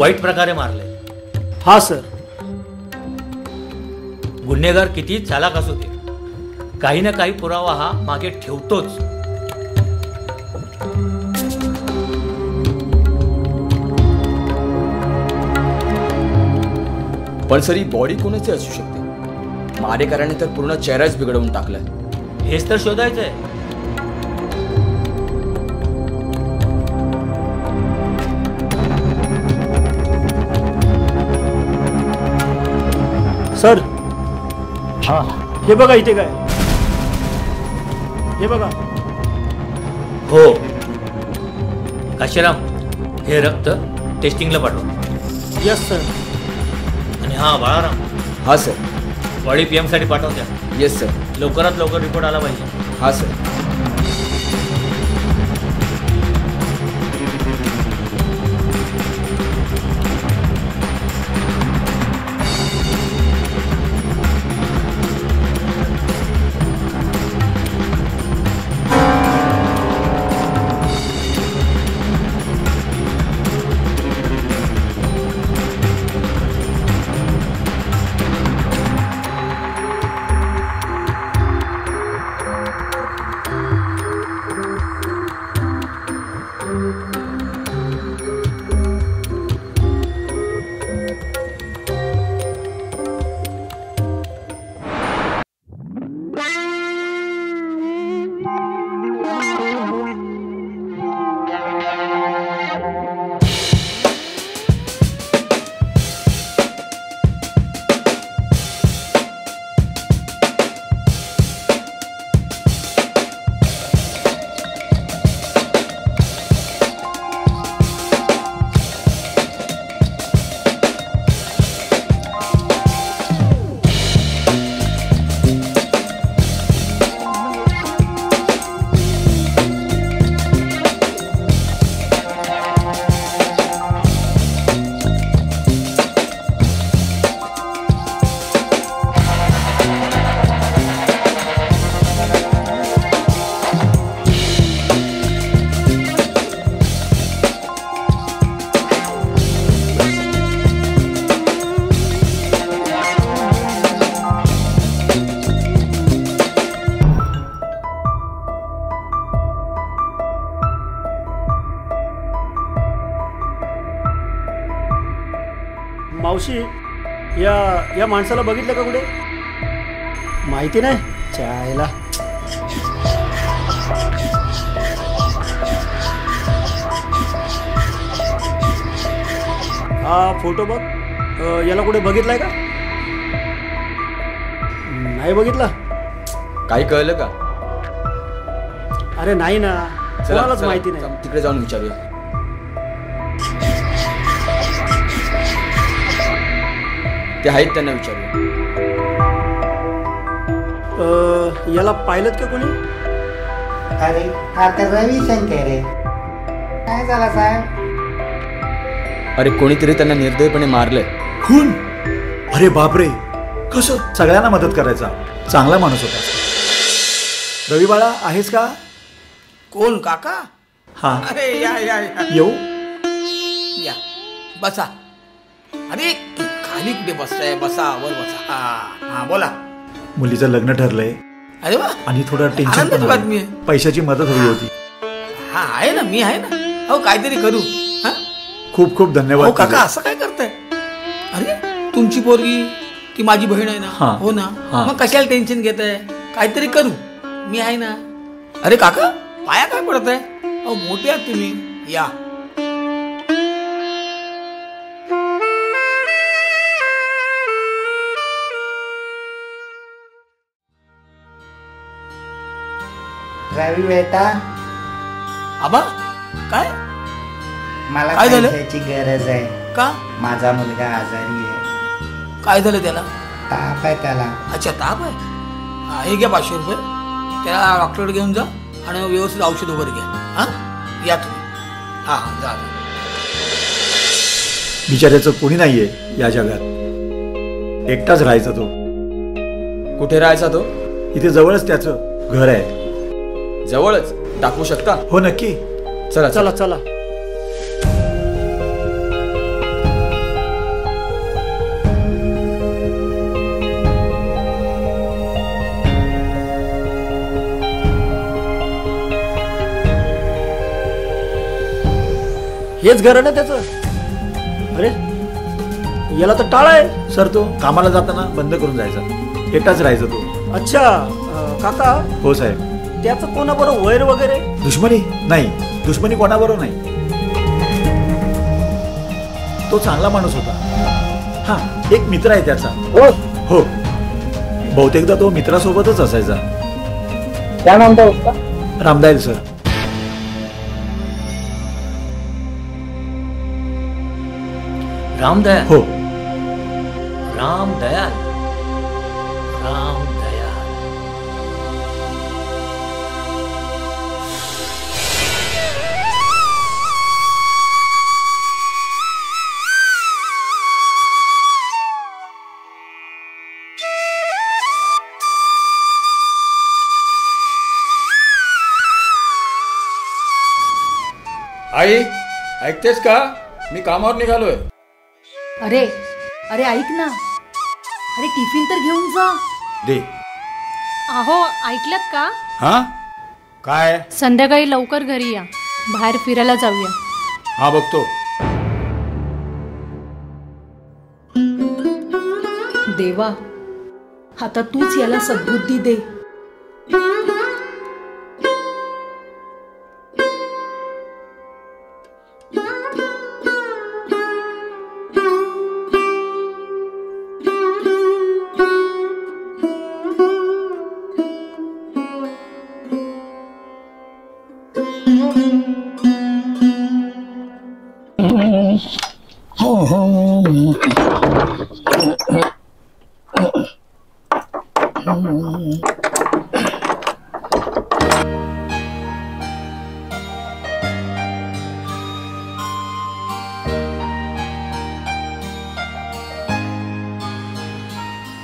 वाईट प्रकारे मारले। हा सर। गुन्हेगार किती चालाक असू दे, काही ना काही पुरावा हा मागे ठेवतोच। पण सर ही बॉडी कोणाची असू शकते? मारेकराने तर पूर्ण चेहराच बिघडवून टाकलाय। हेच तर शोधायचंय। सर हा हे बघा, इथे काय हे बघा। हो काशीराम, हे रक्त टेस्टिंगला पाठवा। Yes sir. आणि हा बाळाराम, हा सर। बॉडी पीएम साठी पाठवून द्या। Yes sir. लवकरात लवकर रिपोर्ट आला पाहिजे। हा सर। मावशी, या माणसाला बघितलं का कुठे? माहिती नाही चायला। हा फोटो बघ, याला कुठे बघितलाय का? नाही बघितला? काही कळलं का? अरे नाही ना, कोणालाच माहिती नाही। तिकडे जाऊन विचारूया। ते आहेत, त्यांना विचारूया। याला पाहिलं का कोणी? अरे हा तर रविशंकर आहे। काय झाला साहेब? अरे कोणीतरी त्यांना निर्दयपणे मारलंय। खून? अरे बापरे, कसं? सगळ्यांना मदत करायचा, चांगला माणूस होता। रवी बाळा आहेस का? कोण काका? हा। अरे या या या, येऊ? या बसा। अरे खाली कुठे बसताय? बसा, वर बसा। हा बोला। मुलीचं लग्न ठरलंय। अरे वा, आणि थोडं टेन्शन आनंदाची पण बातमी आहे। आहे। पैशाची मदत हवी होती। हा आहे ना, मी आहे ना। हो काहीतरी करू। हा खूप खूप धन्यवाद। हो काका, असं काय करताय? अरे तुमची पोरगी ती माझी बहीण आहे ना? हो ना, मग कशाला टेन्शन घेताय? काहीतरी करू, मी आहे ना। अरे काका पाया काय पडत आहे? अहो मोठे आहात तुम्ही, या। रवी बेटा, आबा काय? मला काय झालं? पैशाची गरज आहे। का? माझा मुलगा आजारी आहे। काय झालं त्याला? ताप आहे त्याला। अच्छा ताप आहे? हा, हे घ्या 500 रुपये, त्याला डॉक्टरकडे घेऊन जा आणि व्यवस्थित औषध वगैरे घ्या। हा या तुम्ही। हा हा जा। बिचाऱ्याचं कोणी नाहीये या जगात, एकटाच राहायचा तो। कुठे राहायचा तो? इथे जवळच त्याचं घर आहे। जवळच? दाखवू शकता? हो नक्की। चला चला चला। हेच घर आहे ना त्याचं? अरे याला तर टाळ आहे. सर तो कामाला जाताना बंद करून जायचा, एकटाच राहायचा तो. अच्छा काका, हो साहेब. त्याचं कोणाबरोबर वैर वगैरे? दुश्मनी नाही, दुश्मनी कोणाबरोबर नाही. तो चांगला माणूस होता. हा, एक मित्र आहे त्याचा. हो, बहुतेकदा तो मित्रासोबतच असायचा. क्या नाम था उसका? रामदायल सर. रामदयाल. हो. रामदयाल. रामदयाल. आई, ऐकतेस का? मी कामावर निघालोय. अरे अरे ऐक ना, अरे टिफिन तर घेऊन जा. दे. अहो ऐकलत का? हा, काय? संध्याकाळी लवकर घरी या, बाहेर फिरायला जाऊया. हा, बघतो. देवा, आता तूच याला सद्बुद्धी दे.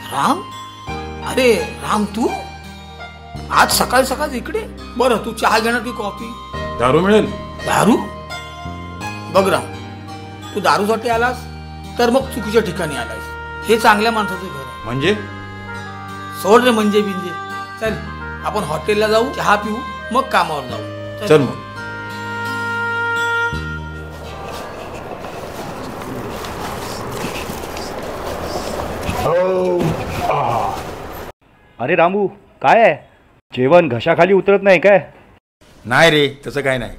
राम, अरे राम, तू आज सकाळ सकाळ इकडे? बरं, तू चहा घेणार की कॉफी? दारू मिळेल? दारू? बघ राम, तू दारूसाठी आलास तर मग चुकीच्या ठिकाणी आलास. हे चांगल्या माणसाचं घर आहे. म्हणजे? सोड रे म्हणजे बिंजे. चल आपण हॉटेलला जाऊ, चहा पिऊ, मग कामावर जाऊ. चल मग. अरे रामू, काय आहे? जेवण घशाखाली उतरत नाही काय? नाही रे, तसं काय नाही.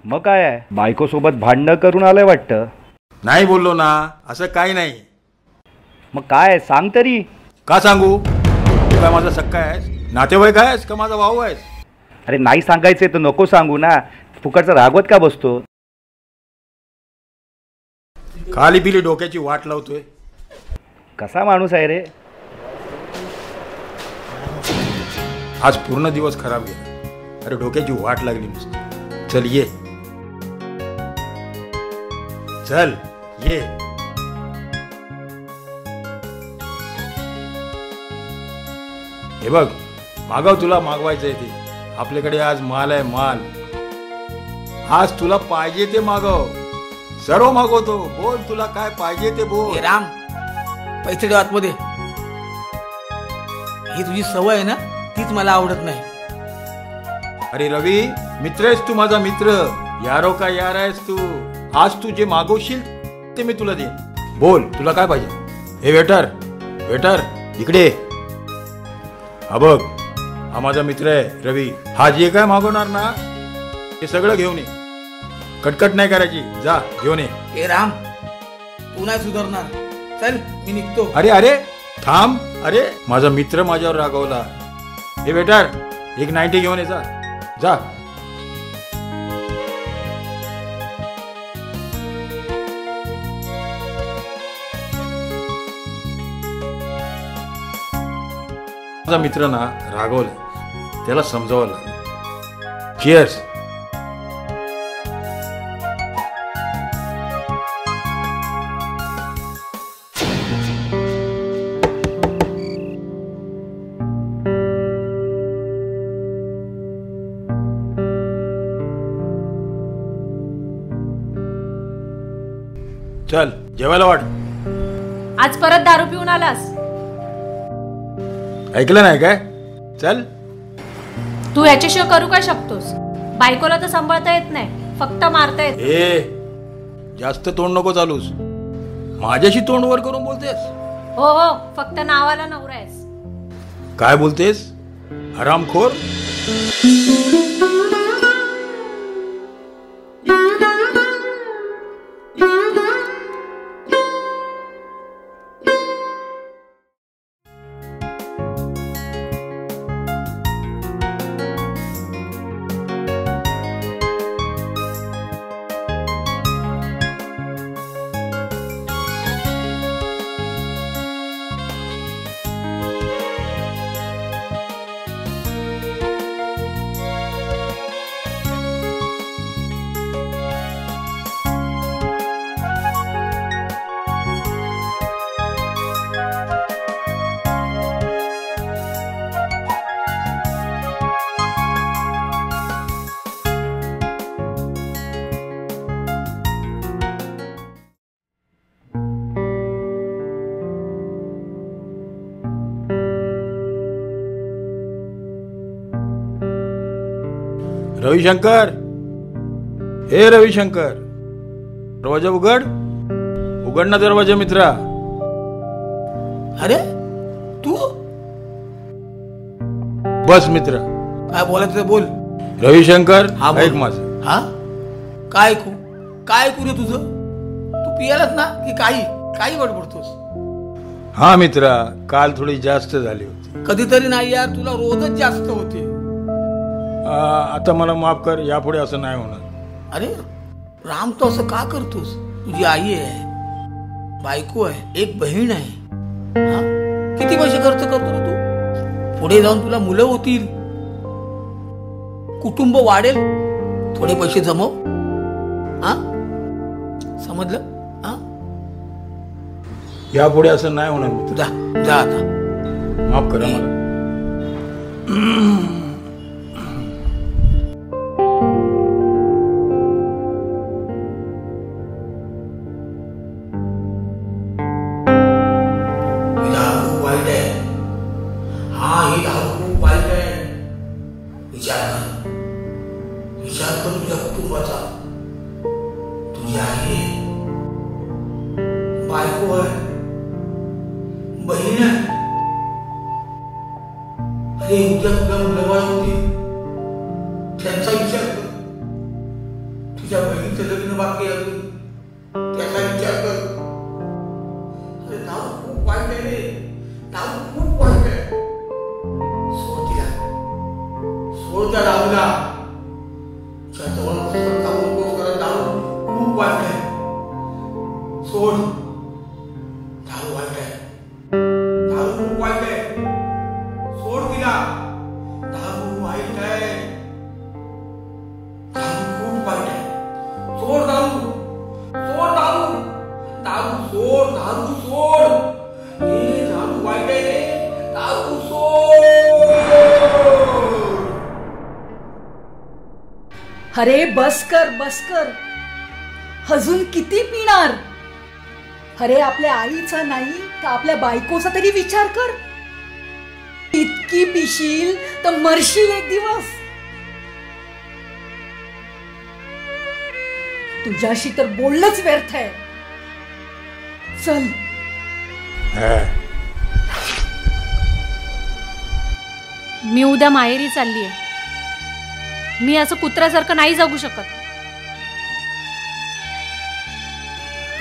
मग काय आहे? बायकोसोबत भांडणं करून आलंय वाटतं. नाही बोललो ना, असं काही नाही. मग काय सांग तरी. का सांगू? तू काय माझा सक्का आहेस? नातेवाईक आहेस का माझा भाऊ आहेस? अरे नाही सांगायचे तर नको सांगू ना, फुकटचा रागवत का बसतो? खाली पिली डोक्याची वाट लावतोय. कसा माणूस आहे रे? आज पूर्ण दिवस खराब गेला. अरे डोक्याची वाट लागली नुसती. चल ये, चल ये. हे बघ, मागव, तुला मागवायचंय ते. आपल्याकडे आज माल आहे, माल. आज तुला पाहिजे ते मागव. सर्व मागवतो. बोल, तुला काय पाहिजे ते बोल. ए राम, पैसे ठेव आतमध्ये. ही तुझी सवय आहे ना, तीच मला आवडत नाही. अरे रवी, मित्र आहेस तू, माझा मित्र. यारो का यार आहेस तू. आज तू जे मागवशील ते मी तुला देईन. बोल, तुला काय पाहिजे? हे वेटर, वेटर इकडे. हा बघ, हा माझा मित्र आहे रवी. हा जे काय मागवणार ना ते सगळं घेऊन ये. कटकट नाही करायची. जा घेऊन ये. ए राम, तू नाही सुधारणार. चल मी निघतो. अरे अरे थांब. अरे माझा मित्र माझ्यावर रागवला. हे वेटर, एक 90 घेऊन ये. जा जा. माझा मित्र ना रागवला, त्याला समजावं लागलं. चिअर्स. चल जेवायला वाट. आज परत दारू पिऊन आलास? ऐकलं नाही काय? चल. तू याच्याशिवाय करू काय शकतोस? बायकोला तर सांभाळता येत नाही, फक्त मारता येत. ए जास्त तोंड नको चालूस. माझ्याशी तोंड वर करून बोलतेस? हो हो, फक्त नावाला नवरा आहेस. काय बोलतेस हरामखोर? रविशंकर, हे रविशंकर, दरवाजा उघड. उघड ना दरवाजा मित्रा. अरे तू बस मित्र. काय बोलायचं बोल. रविशंकर, हा बोल. ऐक माझं. हा काय ऐकू? काय ऐकू रे तुझं? तू पियालाच ना की काही बडबडतोस? हा मित्रा, काल थोडी जास्त झाली होती. कधीतरी नाही यार, तुला रोजच जास्त होते. आता मला माफ कर, यापुढे असं नाही होणार. अरे राम, तू असं का करतोस? तुझी आई आहे, बायको आहे, एक बहीण आहे. हा? किती पैसे खर्च करतो रे तू? पुढे जाऊन तुला मुलं होतील, कुटुंब वाढेल. थोडे पैसे जमव. हा, समजलं? हा, यापुढे असं नाही होणार मित्र. जा जा आता. माफ करा मला. विचार कर तुझ्या कुटुंबाचा. तुझी आई, बायको आहे, बहीण आहे. अरे उद्या तुला मुलं बाळ होती, त्यांचा विचार कर. तुझ्या बहिणीचं लग्न बाकी अजून, त्याचा विचार कर. अरे दारू खूप वाईट आहे रे, दारू खूप वाईट आहे. सोड तिला, सोड त्या दारूला. खूप वाईट आहे. सोड. दारू वाईट आहे, दारू खूप वाईट आहे. सोड तिला. दारू वाईट आहे, दारू खूप वाईट आहे. सोड दारू, सोड दारू, दारू सोड, दारू सोड. हे दारू वाईट आहे रे, दारू सोड. अरे बस कर, बस कर. अजून किती पिणार? अरे आपल्या आईचा नाही तर आपल्या बायकोचा तरी विचार कर. इतकी पिशील तर मरशील एक दिवस. तुझ्याशी तर बोलणंच व्यर्थ आहे. चल. मी उद्या माहेरी चालली आहे. मी असं कुत्र्यासारखं नाही जगू शकत.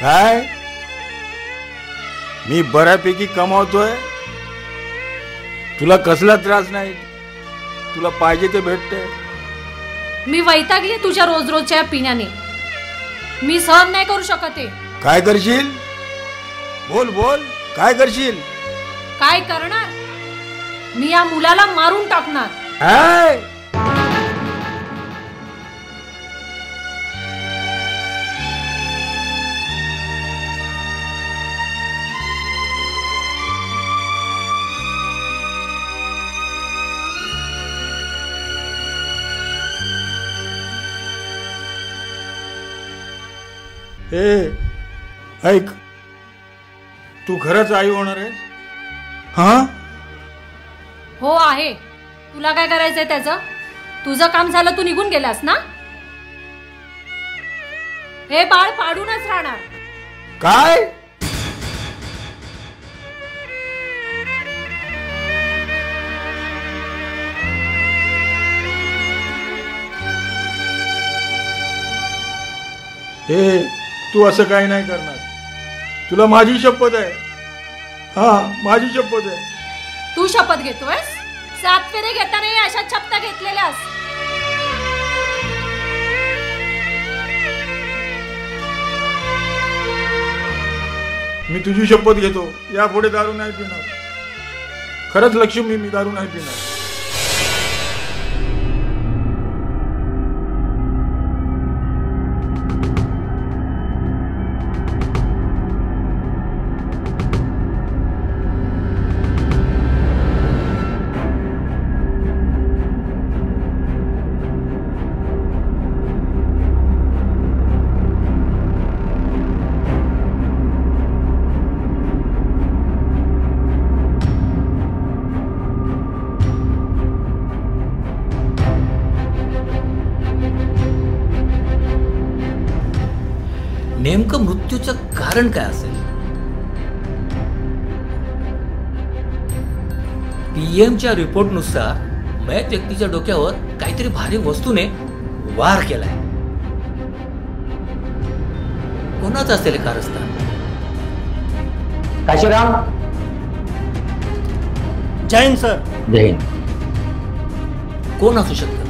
काय? मी बऱ्यापैकी कमावतोय, तुला कसला त्रास नाही, तुला पाहिजे ते भेटतंय. मी वैतागली तुझ्या रोज रोजच्या पिण्याने. मी सहन नाही करू शकत. काय करशील? बोल बोल, काय करशील? काय करणार? मी या मुलाला मारून टाकणार. काय? ऐक, तू खरंच आई होणार आहेस? हा? हो आहे. तुला काय करायचंय त्याचं? तुझं काम झालं, तू निघून गेलास ना. हे बाळ पाडूनच राहणार. काय? हे तू असं काही नाही करणार. तुला माझी शपथ आहे. हा, माझी शपथ आहे. तू शपथ घेतोयस? 7 फेरे घेताना अशा शपथ घेतलेल्यास. मी तुझी शपथ घेतो, यापुढे दारू नाही पिणार. खरंच लक्ष्मी, मी दारू नाही पिणार. नेमकं मृत्यूचं कारण काय असेल? पीएमच्या रिपोर्टनुसार मयत व्यक्तीच्या डोक्यावर काहीतरी भारी वस्तूने वार केलाय. कोणाचं असेल हे कारस्थान? काशीराम. जय हिंद सर. जय हिंद. कोण असू शकतं?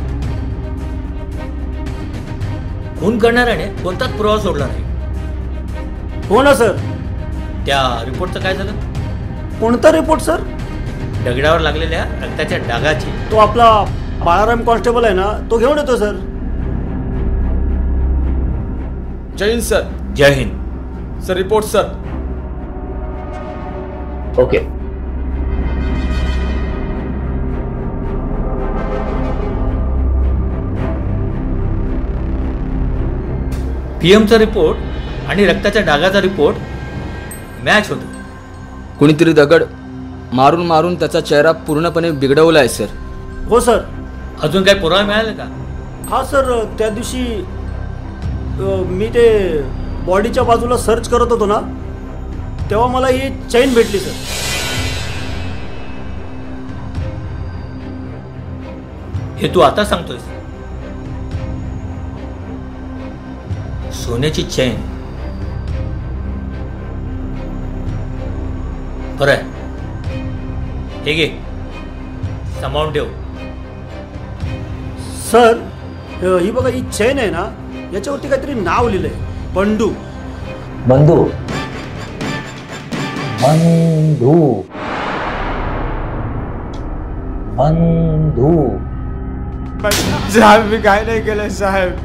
खून करणाऱ्याने कोणताच पुरावा सोडला नाही. हो ना सर. त्या रिपोर्टचं काय झालं? कोणता रिपोर्ट सर? दगडावर लागलेल्या रक्ताच्या डागाची. तो आपला बाळाराम कॉन्स्टेबल आहे ना, तो घेऊन येतो सर. जय हिंद सर. जय हिंद सर. Report sir. ओके. पीएमचा रिपोर्ट आणि रक्ताच्या डागाचा रिपोर्ट मॅच होतो. कुणीतरी दगड मारून मारून त्याचा चेहरा पूर्णपणे बिघडवला आहे सर. हो सर. अजून काही पुरावा मिळाला का? हा सर, त्या दिवशी मी ते बॉडीच्या बाजूला सर्च करत होतो ना, तेव्हा मला ही चैन भेटली सर. हे तू आता सांगतोयस? सोन्याची चैन. बरं आहे, हे घे, सांभाळून ठेव. सर, ही बघा, ही चैन आहे ना, याच्यावरती काहीतरी नाव लिहिलंय. बंडू. बंधू. बंधू. बंधू. साहेब, मी काय नाही केलं साहेब.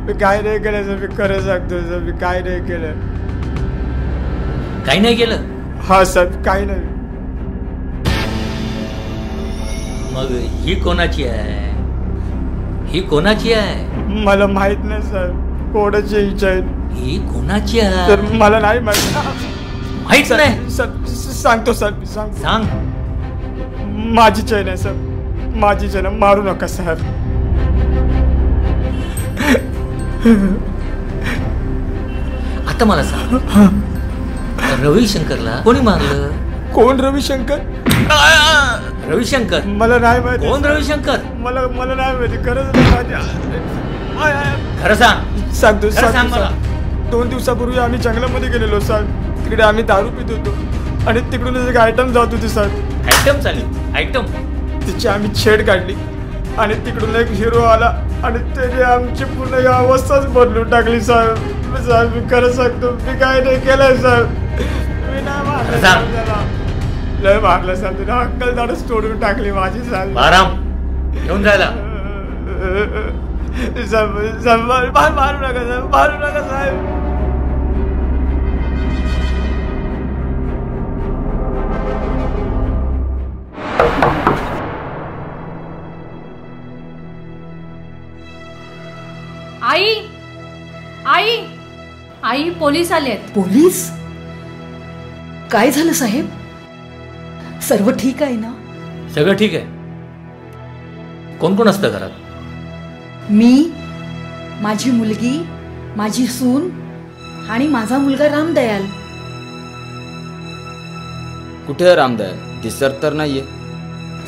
मी काय नाही केलं सर. मी खरं सांगतो सर, मी काय नाही केलं. काही नाही केलं? हा साहेब, काही नाही. मग ही कोणाची आहे? ही कोणाची आहे? मला माहित नाही साहेब. कोणाची इच्छा आहे? ही कोणाची आहे? तर मला नाही माहित. माहित नाही? सर, सांगतो सर. सांग. माझी चैन आहे सर. माझी चैन. मारू नका साहेब. आता मला सांग, रविशंकरला कोणी मारलं? कोण रविशंकर? रविशंकर मला नाही माहिती. कोण रविशंकर? मला नाही माहिती. खरंच खरं सांग. सांगतो. सांग मला. 2 दिवसापूर्वी आम्ही जंगलामध्ये गेलेलो साहेब. तिकडे आम्ही दारू पित होतो आणि तिकडून एक आयटम जात होती साहेब. आयटम चालेल. आयटम. तिची आम्ही छेड काढली आणि तिकडून एक हिरो आला आणि त्याने आमची पूर्ण अवस्थाच बदलून टाकली साहेब. साहेब, मी खरं सांगतो, मी काय नाही केलंय साहेब. मी नाही मारलं त्याला. लय मारलं साहेब. तिने अक्कलदारच तोडून टाकली माझी साहेब. आराम घेऊन जायला. मारू नका साहेब. मारू नका साहेब. आई, आई, आई, पोलीस आलेत. पोलीस? काय झालं साहेब? सर्व ठीक आहे ना? सगळं ठीक आहे. कोण कोण असतं घरात? मी, माझी मुलगी माझी सून आणि माझा मुलगा रामदयाल. कुठे आहे रामदयाल? दिसत तर नाहीये.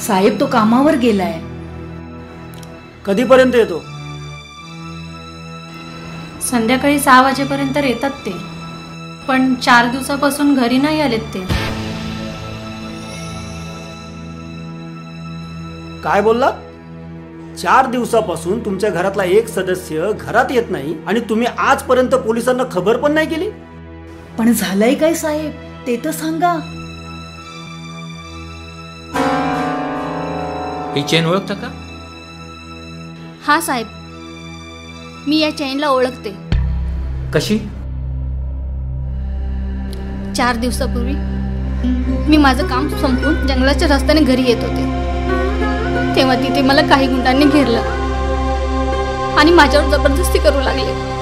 साहेब तो कामावर गेलाय. कधीपर्यंत येतो? संध्याकाळी 6 वाजेपर्यंत येतात ते, पण 4 दिवसापासून घरी नाही आलेत ते. काय बोलला? 4 दिवसापासून तुमच्या घरातला एक सदस्य घरात येत नाही आणि तुम्ही आजपर्यंत पोलिसांना खबर पण नाही केली? पण झालंय काय साहेब ते तर सांगा. ही चेन ओळखता का? हा साहेब, मी या चेनला ओळखते. कशी? 4 दिवसापूर्वी मी माझं काम संपवून जंगलाच्या रस्त्याने घरी येत होते, तेव्हा तिथे मला काही गुंडांनी घेरलं आणि माझ्यावर जबरदस्ती करू लागले.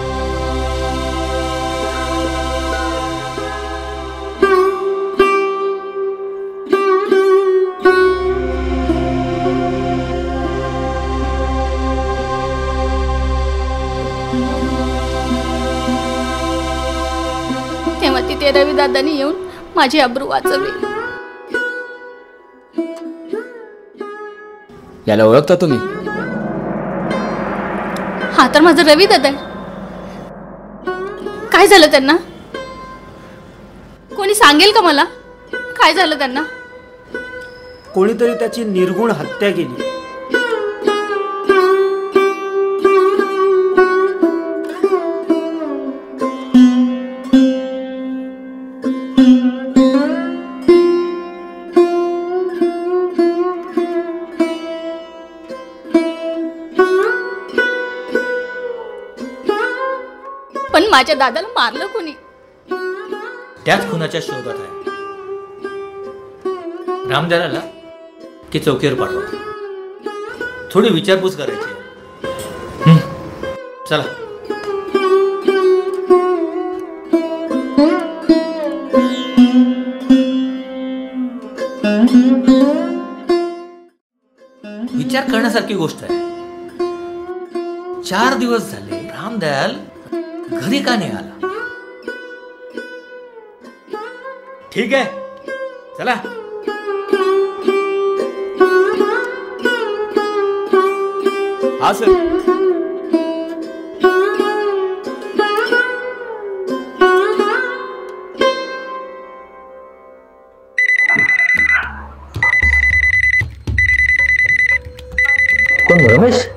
तेव्हा तिथे रवी दादांनी येऊन माझी अब्रू वाचवली. याला ओळखता तुम्ही? हा तर माझा रवी दादा आहे. काय झालं त्यांना? कोणी सांगेल का मला काय झालं त्यांना? कोणीतरी त्याची निर्गुण हत्या केली. पण माझ्या दादाला मारलं कोणी? त्याच खुनाच्या शोधात आहे. रामदयाला की चौकीवर पाठवा. थोडी विचारपूस करायची. चला. विचार करण्यासारखी गोष्ट आहे. 4 दिवस झाले रामदयाल घरी का नाही आला? ठीक आहे, चला. हा सर. कोण? रमेश?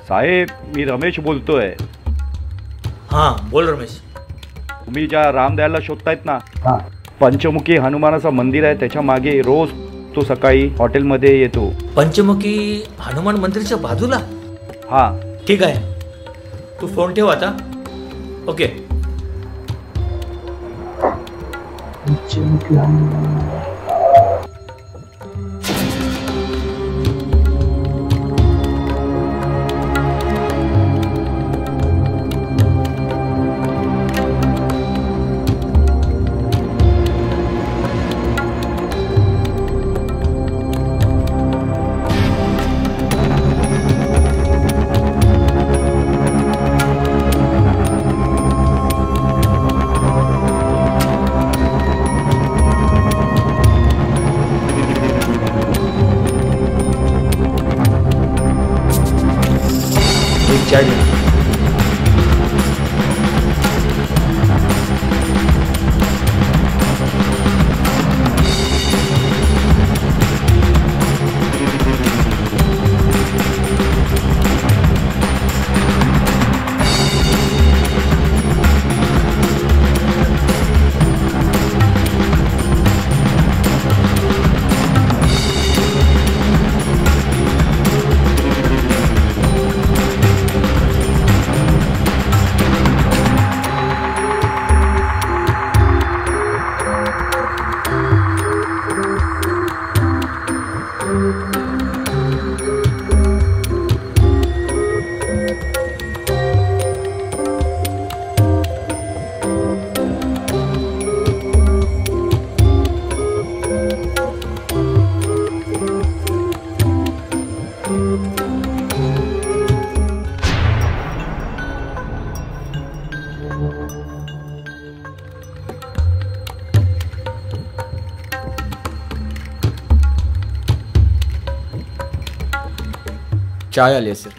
साहेब, मी रमेश बोलतोय. हा बोल रमेश. तुम्ही ज्या रामदयाला शोधतायत ना, पंचमुखी हनुमानाचं मंदिर आहे, त्याच्या मागे रोज तो सकाळी हॉटेलमध्ये येतो. पंचमुखी हनुमान मंदिरच्या बाजूला? हा. ठीक आहे, तू फोन ठेव आता. ओके. चाय आली आहे सर.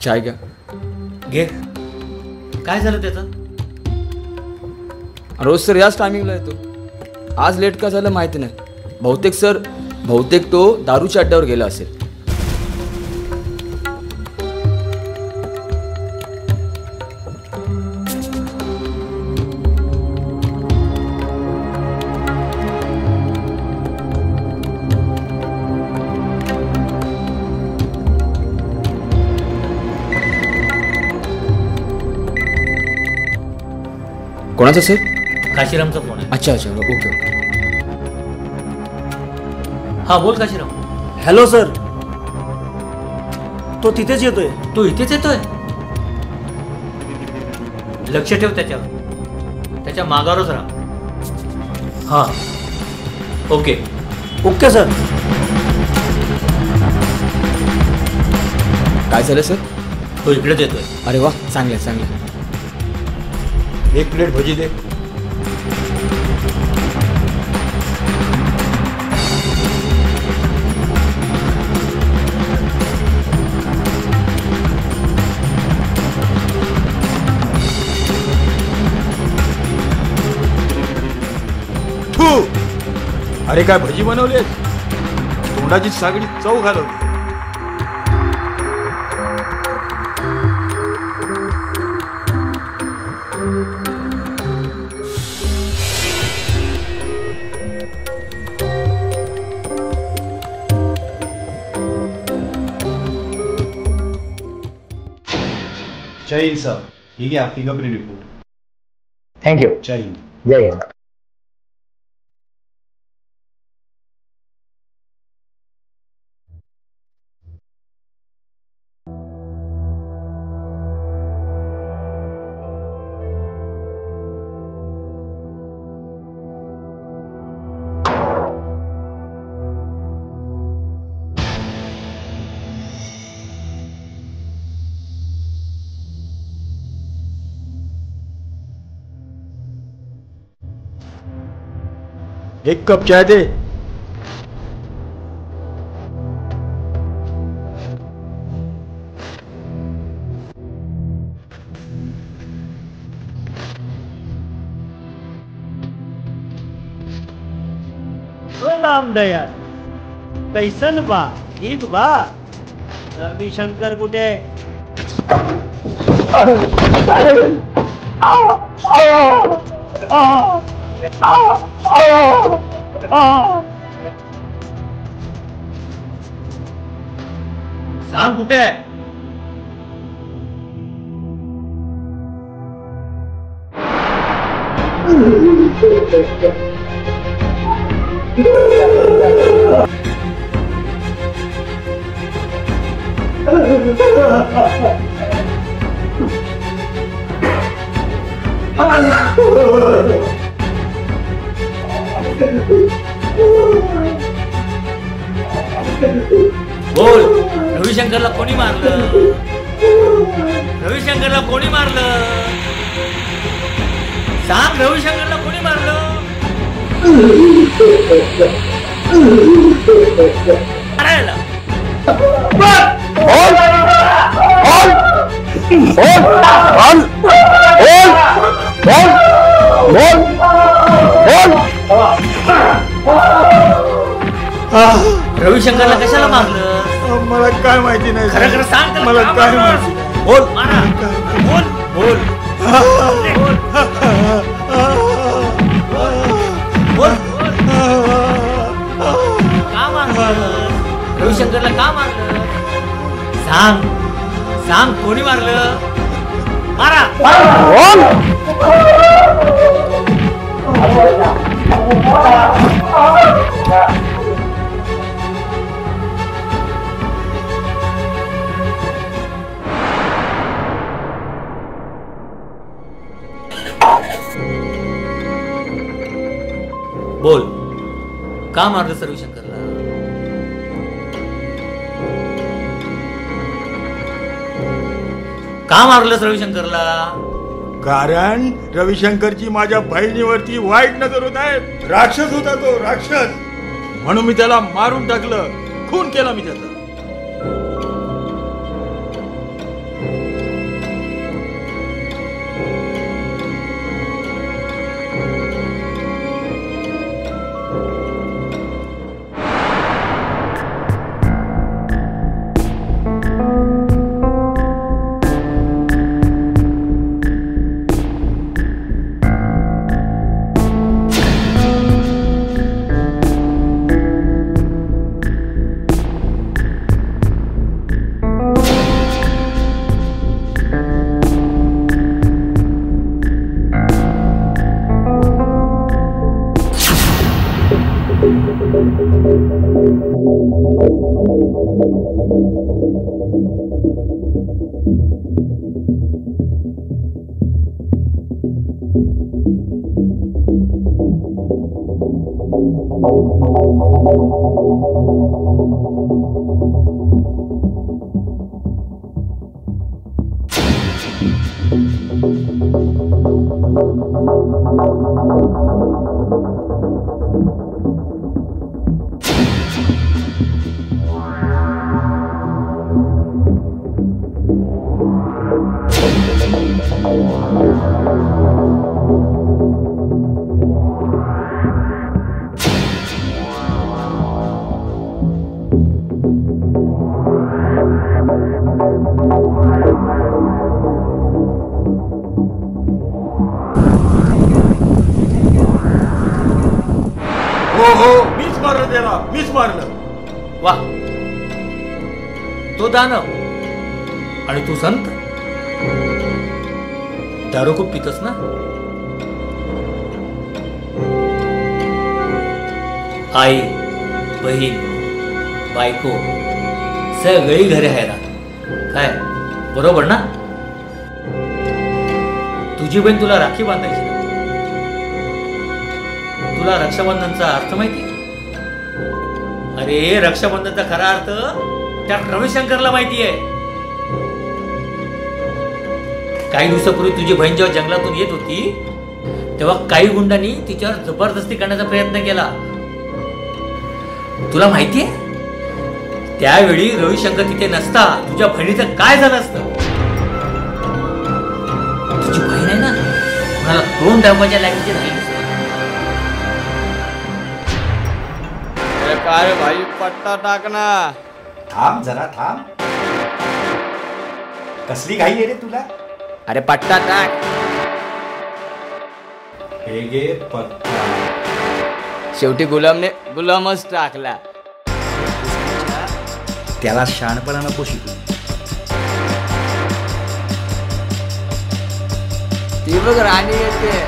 चाय घ्या. घे. काय झालं त्याचं? रोज सर याच टायमिंगला येतो. आज लेट का झालं माहिती नाही. बहुतेक तो दारूच्या अड्ड्यावर गेला असेल. कोणाचा सर? काशीरामचा फोन आहे. अच्छा अच्छा ओके ओके. हा बोल काशीराम. Hello sir. तो तिथेच येतोय. तो इथेच येतोय? लक्ष ठेव त्याच्यावर. त्याच्या मागावरच राहा. हा ओके ओके सर. काय झालं सर? तो इकडेच येतोय. अरे वा चांगलं चांगलं. एक प्लेट भजी दे. अरे काय भजी बनवलेस? तोंडाची सगळी चव घालवली. जय हिंद साहब. ही घ्या फिंगरप्रिंट रिपोर्ट. थँक्यू. जय हिंद. जय हिंद. एक कप चाय दे. रामदयाल कैसन बा? ठीक बा? रविशंकर कुठे? सांग कुठे? बोल. रविशंकरला कोणी मारलं? रविशंकरला कोणी मारलं? सांग. रविशंकरला कोणी मारलं? मारायला. रविशंकरला कशाला मारलं? मला काय माहिती नाही. खरं खरं सांग. मला काय माहिती नाही. बोल. मारा. बोल बोल बोल. का मारलं? रविशंकरला का मारलं? सांग. सांग कोणी मारलं? मारा. बोल. का मारलं रविशंकरला? का मारलंस रविशंकरला? कारण रविशंकरची माझ्या बहिणीवरती वाईट नजर होत आहे. राक्षस होता तो, राक्षस. म्हणून मी त्याला मारून टाकलं. खून केला मी त्याचा. मीच मारलं त्याला, मीच मारलं. वा, तो दानव आणि तू संत. दारू खूप पितस ना? आई, बहीण, बायको सगळी घरे हैराण. काय बरोबर ना? तुझी बहीण तुला राखी बांधायची ना? तुला रक्षाबंधनचा अर्थ माहिती? अरे रक्षाबंधनचा खरा अर्थ त्या रविशंकरला माहिती आहे. काही दिवसापूर्वी तुझी बहीण जेव्हा जंगलातून येत होती तेव्हा काही गुंडांनी तिच्यावर जबरदस्ती करण्याचा प्रयत्न केला. तुला माहितीये त्यावेळी रविशंकर तिथे नसता तुझ्या बहिणीचं काय झालं असतं? तुझी बहीण आहे ना, कोणाला दोन दाबाच्या लाईनीचे नाही. काय भाई पट्टा टाक ना. थांब जरा थांब. कसली घाई आहे रे तुला? अरे पट्टा टाक. हे घे पट्टा. शेवटी गुलामने गुलामच टाकला. त्याला शहाणपणा नको शिकू. ती बघ राणी येते.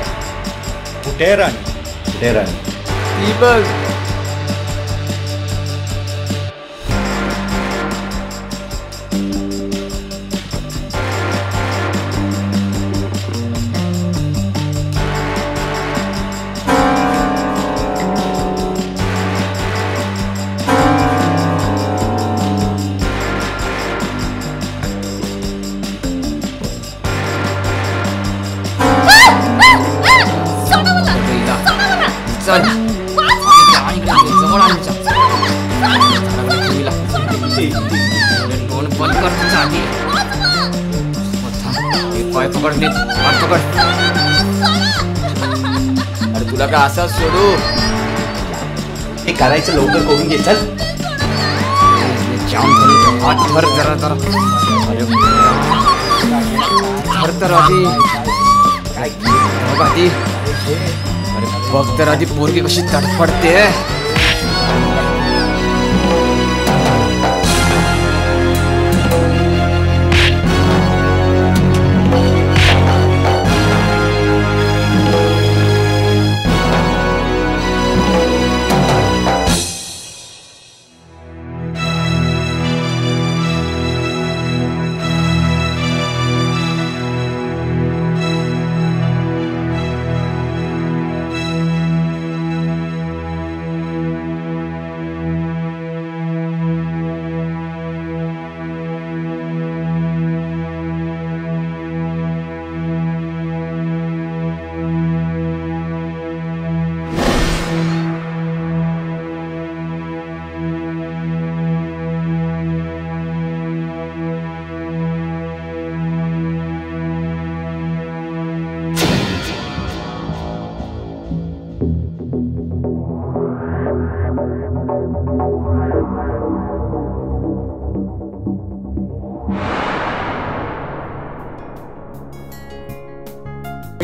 कुठे राणी? कुठे राणी? ती बघ. अरे तुला का असाच सोडू? हे करायचं लवकर करून घे. चल धर जरा जरा. धर तर आधी. काय बघ आधी. अरे बघ तर आधी पोरगी कशी तडफडते.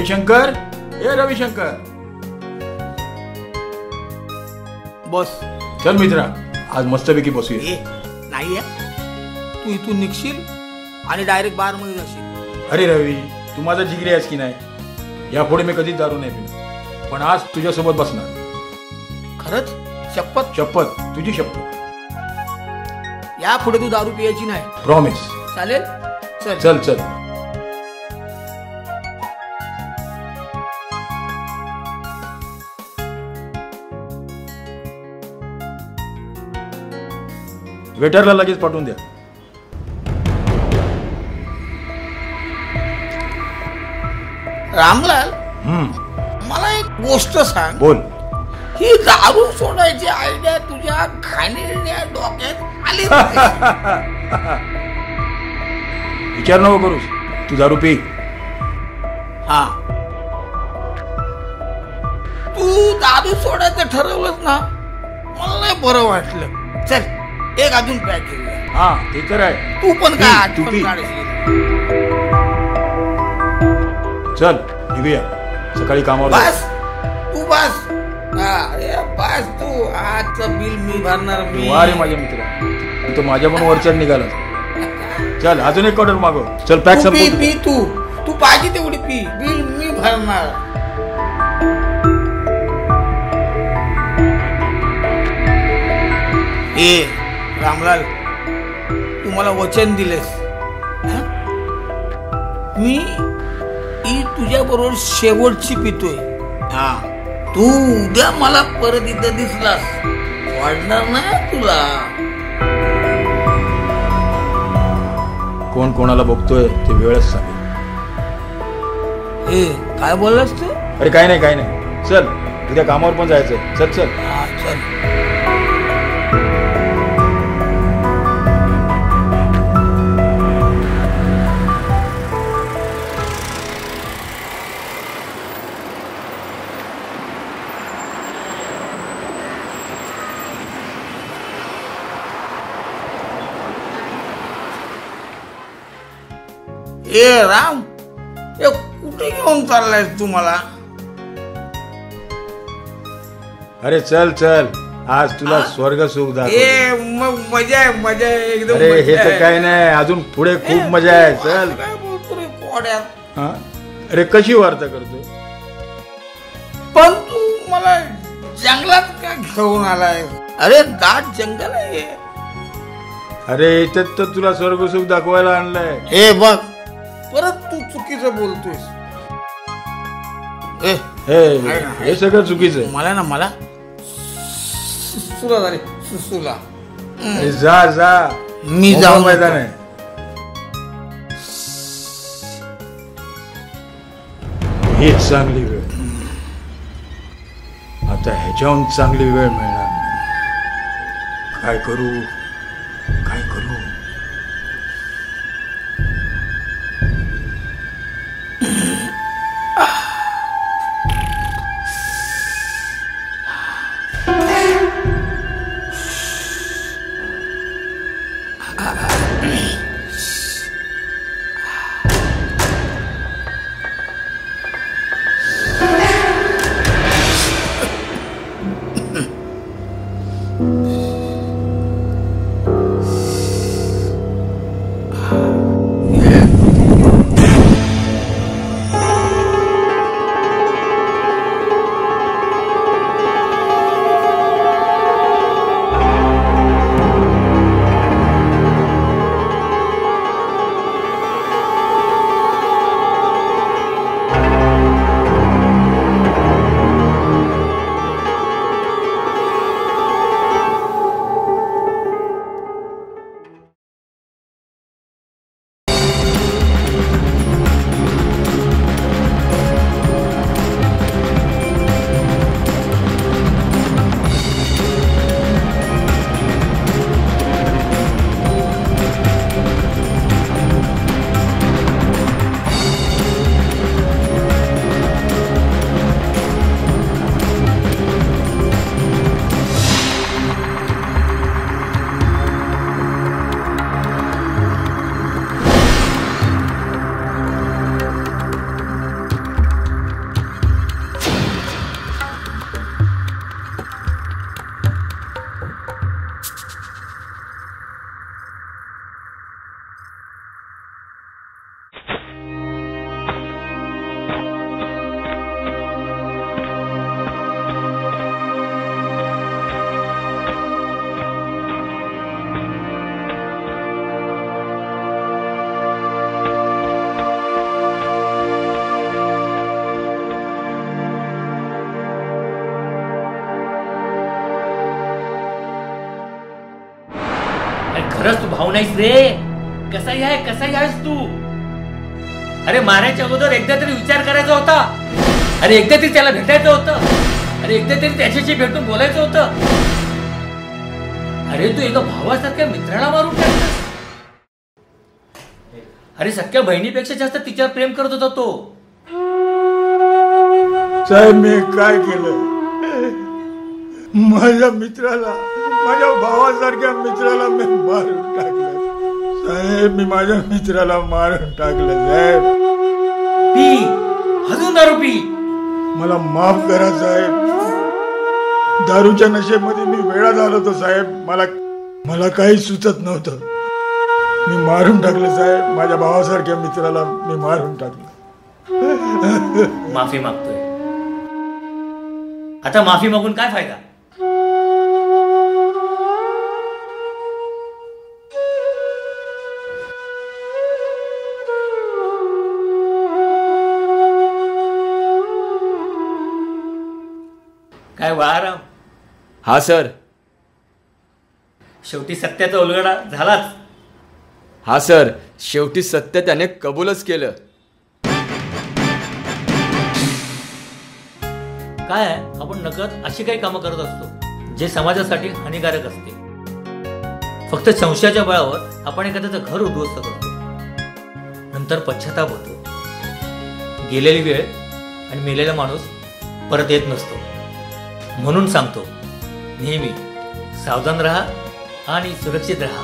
रविशंकर, ए रविशंकर, बस. चल मित्रा, आज मस्तपैकी बसूया. नाही तू इथून निघशील आणि डायरेक्ट बार मध्ये जाशील. अरे रवी, तू माझा जिगरी आहेस की नाही? यापुढे मी कधीच दारू नाही पिणार, पण आज तुझ्यासोबत बसणार. खरंच शपथ शपथ, तुझी शपथ. या पुढे तू दारू पियाची नाही. प्रॉमिस. चालेल. चल चल. वेटरला लगेच पाठवून द्या. रामलाल, मला एक गोष्ट सांग. बोल. ही दारू सोडायची आयडिया तुझ्या घाणेरड्या डोक्यात आली. विचार नको करूस, तू दारू पी. हा, तू दारू सोडायचं ठरवलंस ना, मला नाही बरं वाटलं. चल, एक अजून पॅक घेऊया. हा, ते तर आहे. तू पण काय तू आठवण पी. काढशील. चल निघूया, सकाळी कामावर. बस तू बस. बस तू. आजचं बिल मी भरणार. मी रे माझ्या मित्र, तू माझ्या पण वरचढ निघाला. चल अजून एक ऑर्डर मागव. चल पॅक तू संपव. पी तू पाहिजे तेवढी पी. बिल मी भरणार. ए रामलाल, तू मला वचन दिलेस, मी तुझ्या बरोबर शेवटची पितोय. हा, तू उद्या मला परत इथं दिसलास वाढणार नाही तुला. कोण कोणाला बघतोय ते वेळच सांगेल. ए काय बोललास तू? अरे काय नाही. चल उद्या कामावर पण जायचंय. चल चल. चल. ए राम, ए कुठे घेऊन चाललाय तू मला? अरे चल चल, आज तुला स्वर्ग सुख दाखव. मजा आहे एकदम. अरे हे तर काय नाही, अजून पुढे खूप मजा आहे. चल. काय बोलतो रे कोड्यात? अरे कशी वार्ता करतो? पण तू मला जंगलात का घेऊन आलाय? अरे दाट जंगल आहे. अरे इथं तर तुला स्वर्ग सुख दाखवायला आणलंय. हे बघ, परत तू चुकीचं बोलतोयस. हे सगळं चुकीचं आहे. मला सुला झाली सुला. जा मी जाऊन मैदान आहे. हीच चांगली वेळ. आता ह्याच्याहून चांगली वेळ मिळणार नाही. काय करू? खरंच तू भाऊ नाहीस रे. कसाही आहेस तू. अरे मारायच्या अगोदर एकदा तरी विचार करायचा होता. अरे एकदा तरी त्याला भेटायचं होतं. अरे एकदा तरी त्याच्याशी भेटून बोलायचं होतं. अरे तू एका भावासारख्या मित्राला मारून टाकलास. अरे सख्या बहिणीपेक्षा जास्त तिच्यावर प्रेम करत होता तो. साहेब मी काय केलं? माझ्या मित्राला, माझ्या भावासारख्या मित्राला मी मारून टाकलं. साहेब मी माझ्या मित्राला मारून टाकलं. साहेब पी अजून दारू पी. मला माफ करा साहेब. दारूच्या नशेमध्ये मी वेळा झालो होतो साहेब. मला काही सुचत नव्हतं. मी मारून टाकलं साहेब. माझ्या भावासारख्या मित्राला मी मारून टाकलं. माफी मागतोय. आता माफी मागून काय फायदा? काय वाराम? हा सर. शेवटी सत्याचा उलगडा झालाच. हा सर, शेवटी सत्य त्याने कबूलच केलं. काय आहे, आपण नकळत अशी काही कामं करत असतो जे समाजासाठी हानिकारक असते. फक्त संशयाच्या बळावर आपण एखाद्याचं घर उद्ध्वस्त करतो. नंतर पश्चाताप होतो. गेलेली वेळ आणि मेलेला माणूस परत येत नसतो. म्हणून सांगतो, नेहमी सावधान राहा आणि सुरक्षित राहा.